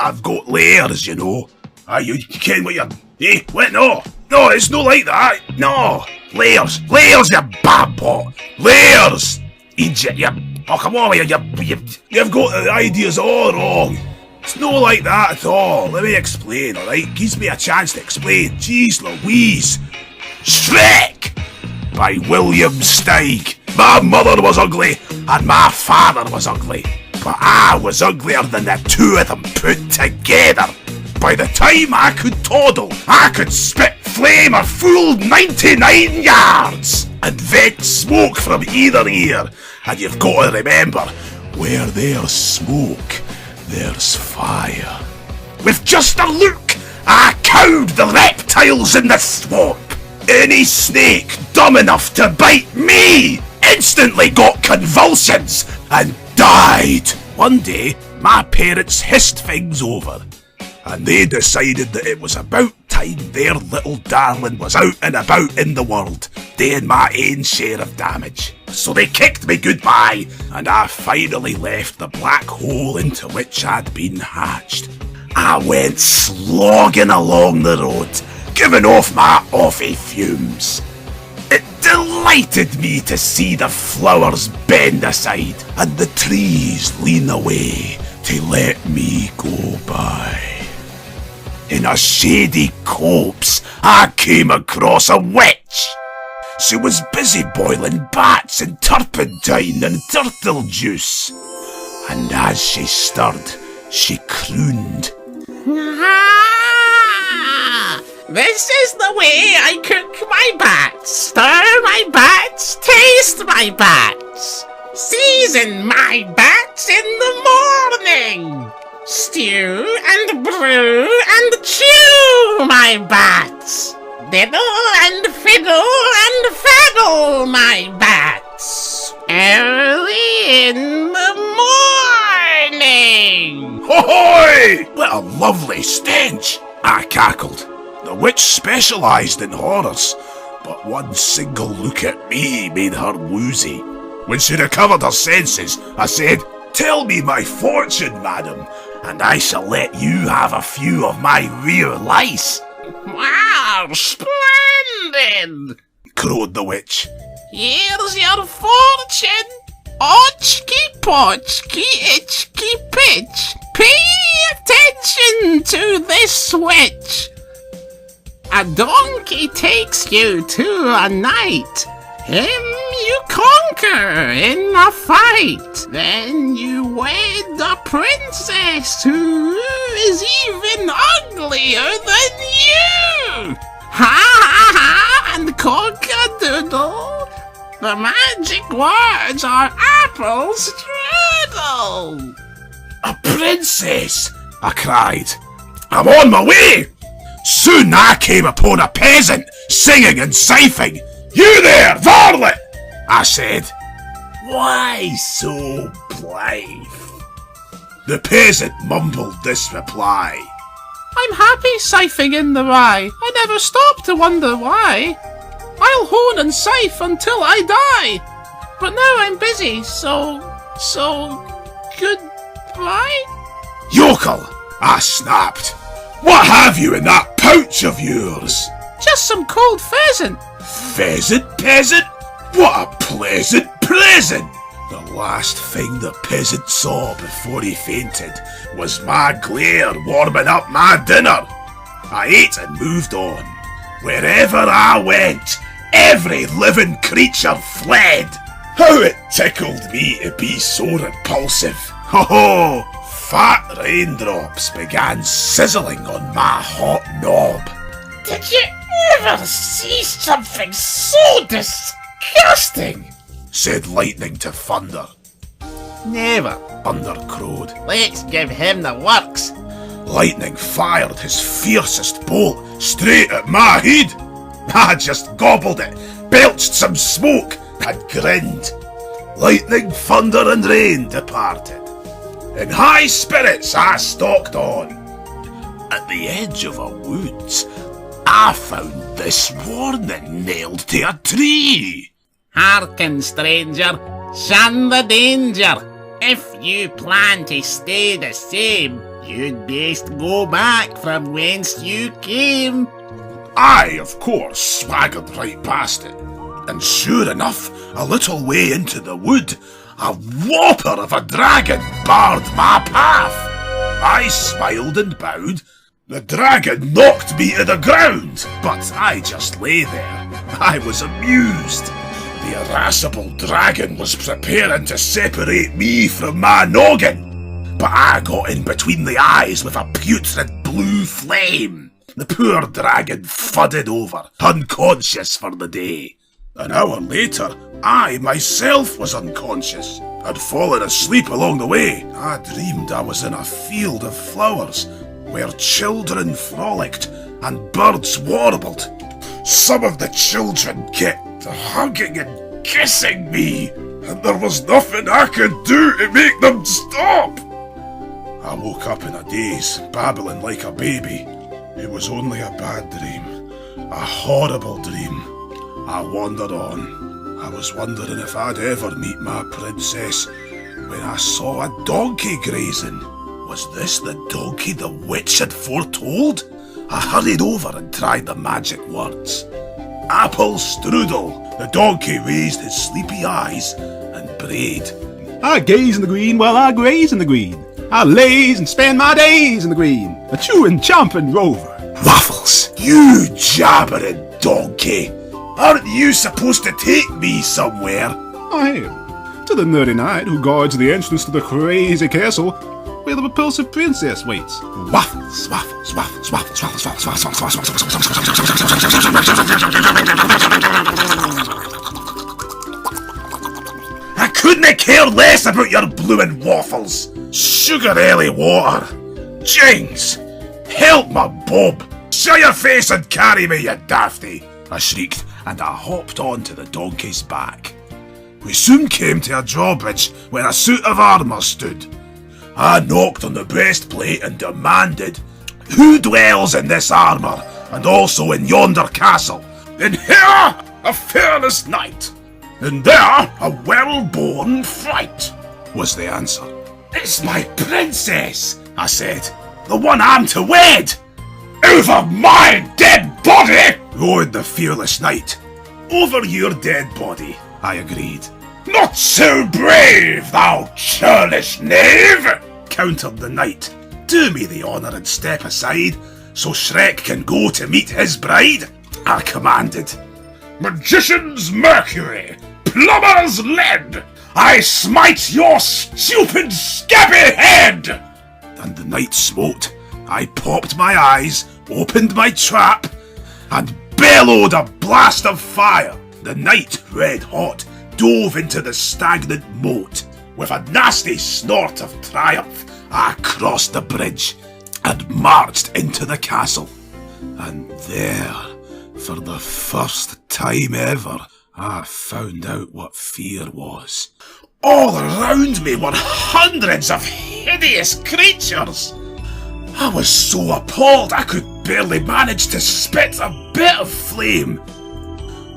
I've got layers, you know. You ken what you're... Eh? What? No, it's no like that. No. Layers, you babpot. Layers. Idiot, you... Oh, come on, you've got the ideas all wrong. It's no like that at all. Let me explain, alright? Gives me a chance to explain. Jeez Louise. Shrek! By William Steig. My mother was ugly, and my father was ugly. But I was uglier than the two of them put together. By the time I could toddle, I could spit flame a full 99 yards and vent smoke from either ear. And you've got to remember, where there's smoke, there's fire. With just a look, I cowed the reptiles in the swamp. Any snake dumb enough to bite me instantly got convulsions and died. One day, my parents hissed things over, and they decided that it was about time their little darling was out and about in the world, doing my own share of damage. So they kicked me goodbye, and I finally left the black hole into which I'd been hatched. I went slogging along the road, giving off my offy fumes. It delighted me to see the flowers bend aside and the trees lean away to let me go by. In a shady copse, I came across a witch. She was busy boiling bats and turpentine and turtle juice. And as she stirred, she crooned. This is the way I cook my bats. Stir my bats, taste my bats. Season my bats in the morning. Stew and brew and chew my bats. Diddle and fiddle and faddle my bats. Early in the morning. Ho-hoy! What a lovely stench! I cackled. The witch specialised in horrors, but one single look at me made her woozy. When she recovered her senses, I said, "Tell me my fortune, madam, and I shall let you have a few of my rear lice." Wow, splendid! Crowed the witch. Here's your fortune. Otchky potchky itchky pitch. Pay attention to this witch. A donkey takes you to a knight. Him you conquer in a fight. Then you wed a princess who is even uglier than you. Ha ha ha and cock-a-doodle. The magic words are apple strudel. A princess! I cried. I'm on my way! Soon I came upon a peasant singing and siphoning. "You there, varlet!" I said. "Why so blithe?" The peasant mumbled this reply. "I'm happy siphoning in the rye. I never stop to wonder why. I'll hone and siph until I die. But now I'm busy, so goodbye." "Yokel!" I snapped. "What have you in that pouch of yours?" "Just some cold pheasant." "Pheasant, peasant? What a pleasant present!" The last thing the peasant saw before he fainted was my glare warming up my dinner. I ate and moved on. Wherever I went, every living creature fled. How it tickled me to be so repulsive. Ho ho! Fat raindrops began sizzling on my hot knob. Did you ever see something so disgusting? Said lightning to thunder. Never. Thunder crowed. Let's give him the works. Lightning fired his fiercest bolt straight at my head. I just gobbled it, belched some smoke, and grinned. Lightning, thunder, and rain departed. In high spirits I stalked on. At the edge of a woods, I found this warning nailed to a tree. Hearken, stranger, shun the danger. If you plan to stay the same, You'd best go back from whence you came. I, of course, swaggered right past it. And sure enough, a little way into the wood, a whopper of a dragon barred my path. I smiled and bowed. The dragon knocked me to the ground, but I just lay there. I was amused. The irascible dragon was preparing to separate me from my noggin, but I got in between the eyes with a putrid blue flame. The poor dragon fudded over, unconscious for the day. An hour later, I myself was unconscious. I'd fallen asleep along the way. I dreamed I was in a field of flowers, where children frolicked and birds warbled. Some of the children kept hugging and kissing me, and there was nothing I could do to make them stop. I woke up in a daze, babbling like a baby. It was only a bad dream, a horrible dream. I wandered on. I was wondering if I'd ever meet my princess when I saw a donkey grazing. Was this the donkey the witch had foretold? I hurried over and tried the magic words. Apple strudel. The donkey raised his sleepy eyes and brayed. I gaze in the green while I graze in the green. I laze and spend my days in the green, a chewing, chomping rover. Waffles, you jabbering donkey! Aren't you supposed to take me somewhere? I am. To the nerdy knight who guards the entrance to the crazy castle, where the repulsive princess waits. Waffles, waffles, waffles, waffles, waffles, waffles, waffles, waffles, I couldn't care less about your bloomin' waffles. Sugar Ellie water. Jings! Help my bob! Show your face and carry me, you dafty! I shrieked, and I hopped onto the donkey's back. We soon came to a drawbridge where a suit of armour stood. I knocked on the breastplate and demanded, "Who dwells in this armour, and also in yonder castle?" "In here, a fearless knight, and there, a well-born fright," was the answer. "It's my princess," I said, "the one I'm to wed." "Over my dead body!" roared the fearless knight. "Over your dead body," I agreed. "Not so brave, thou churlish knave!" countered the knight. "Do me the honour and step aside, so Shrek can go to meet his bride," I commanded. "Magician's mercury, plumber's lead, I smite your stupid scabby head!" And the knight smote. I popped my eyes, opened my trap, and bellowed a blast of fire. The knight, red hot, dove into the stagnant moat. With a nasty snort of triumph, I crossed the bridge and marched into the castle. And there, for the first time ever, I found out what fear was. All around me were hundreds of hideous creatures. I was so appalled I could barely manage to spit a bit of flame.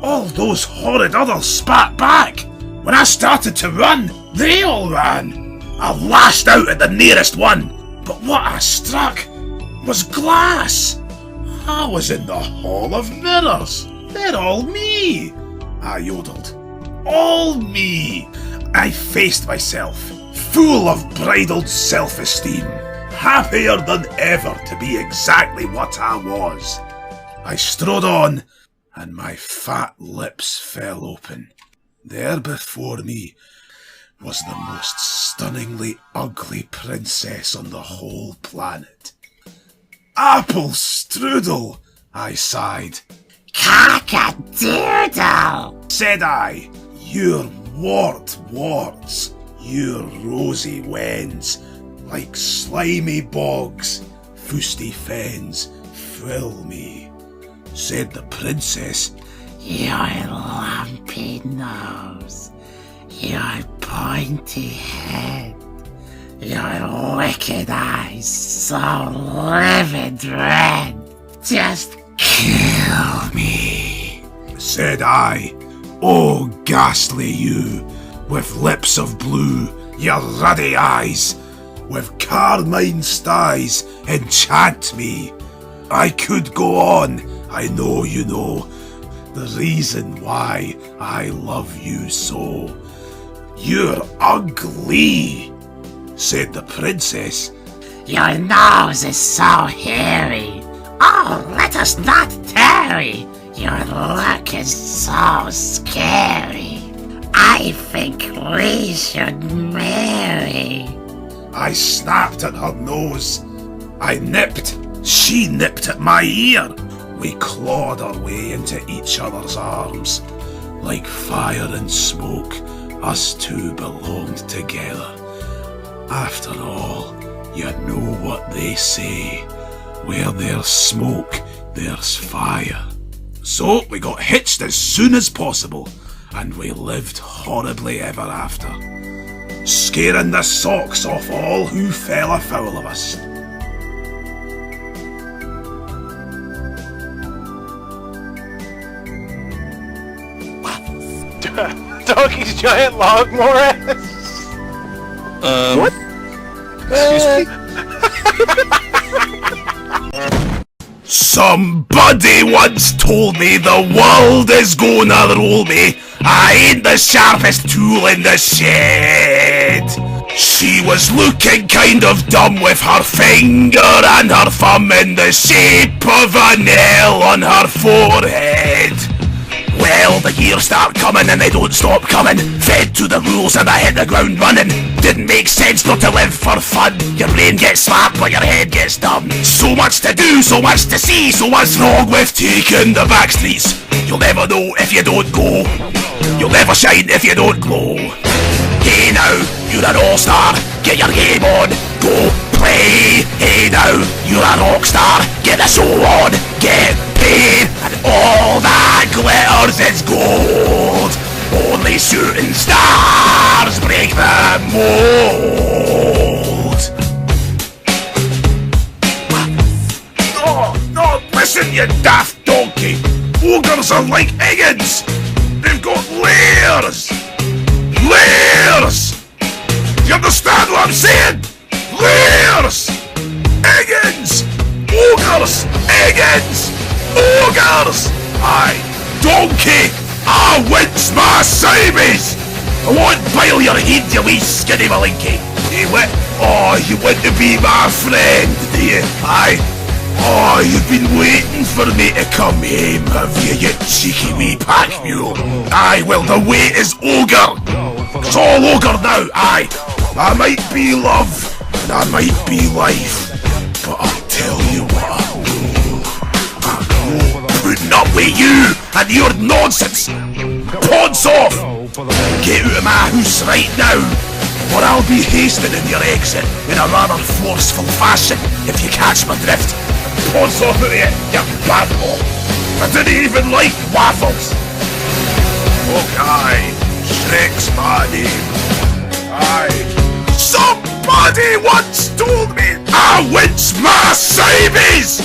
All those horrid others spat back. When I started to run, they all ran. I lashed out at the nearest one, but what I struck was glass. I was in the Hall of Mirrors. They're all me, I yodeled. All me. I faced myself, full of bridled self-esteem, happier than ever to be exactly what I was. I strode on, and my fat lips fell open. There before me was the most stunningly ugly princess on the whole planet. "Apple strudel," I sighed. Cock-a-doodle, Said I, "Your warts, your rosy wens, like slimy bogs, fusty fens, fill me." Said the princess, your lumpy nose, your pointy head, your wicked eyes so livid red, just kill me. Said I, "Oh, ghastly you, with lips of blue, your ruddy eyes, with carmine styes enchant me. I could go on, I know you know, the reason why I love you so. You're ugly, said the princess. Your nose is so hairy. Oh, let us not tarry. Your look is so scary. I think we should marry. I snapped at her nose. I nipped. She nipped at my ear. We clawed our way into each other's arms. Like fire and smoke, us two belonged together. After all, you know what they say. Where there's smoke, there's fire. So we got hitched as soon as possible, and we lived horribly ever after, scaring the socks off all who fell afoul of us. Donkey's giant log Morris. What? Excuse me? Somebody once told me the world is gonna roll me. I ain't the sharpest tool in the shed. She was looking kind of dumb with her finger and her thumb in the shape of a nail on her forehead. Well, the years start coming and they don't stop coming. Fed to the rules and I hit the ground running. Didn't make sense not to live for fun. Your brain gets slapped but your head gets dumb. So much to do, so much to see. So what's wrong with taking the back streets? You'll never know if you don't go. You'll never shine if you don't glow. Hey now, you're an all-star. Get your game on. Go play. Hey now, you're a rock star. Get the show on. Get paid. And all that glitters is gold. Only shooting stars break the mold. No, listen, you daft donkey. Ogres are like Higgins. They've got layers. Layers! Do you understand what I'm saying? Layers! Higgins! Ogres! Higgins! Ogres! Aye, donkey! I wince my simies! I won't bile your head, you wee skinny malinky! Hey, what? Oh, you want to be my friend, do you? Aye. Oh, you've been waiting for me to come home, have you, you cheeky wee pack mule? Aye, well, the wait is ogre! It's all ogre now, aye. I might be love, and I might be life, but I'll tell you what I'll do. I'm putting up with you and your nonsense. Pods off! Get out of my house right now, or I'll be hastening your exit in a rather forceful fashion, if you catch my drift. Pods off of it, you bad boy. I didn't even like waffles. Okay, Shrek's my name. Aye. Somebody once told me I wince my simies!